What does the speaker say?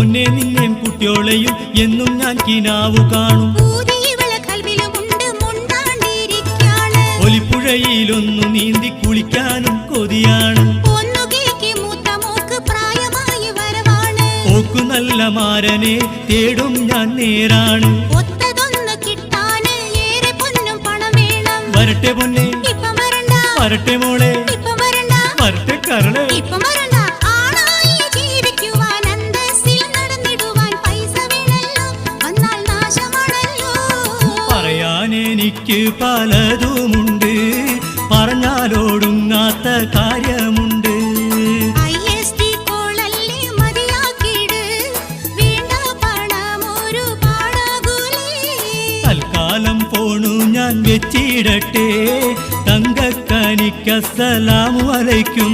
പൊന്നെ നിന്നെയും കുട്ടിയോളെയും എന്നും ഞാൻ കിനാവു കാണും. ഒലിപ്പുഴയിലൊന്നു നീന്തി കുളിക്കാനും കൊതിയാണ്. ഓക്കു നല്ല മാരനെ തേടും ഞാൻ നേരാണ്. വരട്ടെ പൊന്നെ വരട്ടെ മോളെ വരട്ടെ കരളെ. പറയാനെനിക്ക് പലതുമുണ്ട്, പറഞ്ഞാലോടുങ്ങാത്ത കാര്യമുണ്ട്. തൽക്കാലം ഫോണു ഞാൻ വെച്ചിടട്ടെ. തങ്കക്കനിക്ക് അസ്സലാമു അലൈക്കും.